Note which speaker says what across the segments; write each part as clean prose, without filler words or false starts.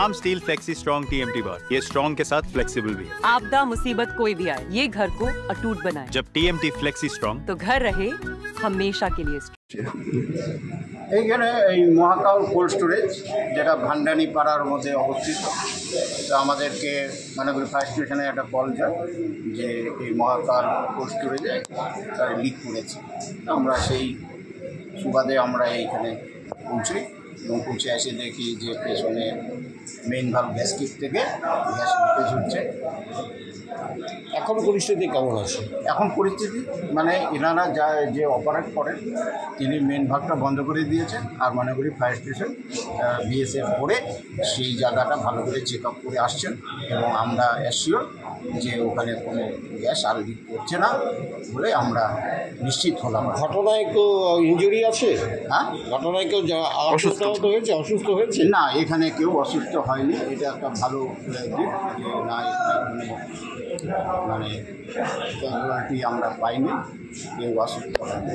Speaker 1: नाम steel flexi strong TMT बार, ये strong के साथ फ्लेक्सिबल भी है।
Speaker 2: आपदा मुसीबत कोई भी आए, ये घर को अटूट बनाए।
Speaker 1: जब TMT फ्लेक्सी स्ट्रॉन्ग
Speaker 2: तो घर रहे हमेशा के लिए।
Speaker 3: এইখানে এই মহাকাল কোল্ড স্টোরেজ যেটা ভান্ডানি পাড়ার মধ্যে অবস্থিত, তো আমাদেরকে মানাগুড়ি ফায়ার স্টেশনে একটা কল যায় যে এই মহাকাল কোল্ড স্টোরেজে তার লিক করেছে। আমরা সেই সুবাদে আমরা এইখানে পৌঁছি এবং পৌঁছে এসে দেখি যে পেছনে মেইন ভাল্ব গ্যাসকিট থেকে গ্যাস লিকেজ হচ্ছে।
Speaker 4: এখন পরিস্থিতি কেমন আছে?
Speaker 3: এখন পরিস্থিতি মানে এনারা যে অপারেট করেন তিনি মেন ভাগটা বন্ধ করে দিয়েছেন, আর ময়নাগুড়ি ফায়ার স্টেশন BSF করে সেই জায়গাটা ভালো করে চেক আপ করে আসছেন এবং আমরা অ্যাসিওর যে ওখানে কোনো গ্যাস আর লিক করছে না বলে আমরা নিশ্চিত হলাম।
Speaker 4: ঘটনায় কেউ ইনজুরি আছে?
Speaker 3: হ্যাঁ,
Speaker 4: ঘটনায় কেউ অসুস্থ হয়েছে?
Speaker 3: না, এখানে কেউ অসুস্থ হয়নি। এটা একটা ভালো দিক যে না, এখানে মানে ক্যাজুয়ালিটি আমরা পাইনি, কেউ অসুস্থ হয়নি।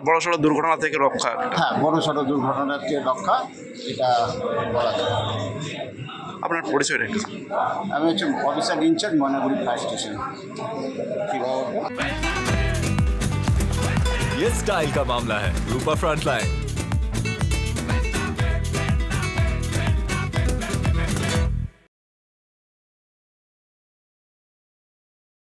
Speaker 5: বড় সড়ো দুর্ঘটনা থেকে রক্ষা।
Speaker 3: হ্যাঁ, বড় সড়ো দুর্ঘটনা থেকে রক্ষা, এটা বলা যায়।
Speaker 5: আপনার পরিচয়টা একটু?
Speaker 3: আমি হচ্ছে officer in charge Mainaguri fire station.
Speaker 6: ये स्टाइल का मामला है, रूपा फ्रंटलाइन।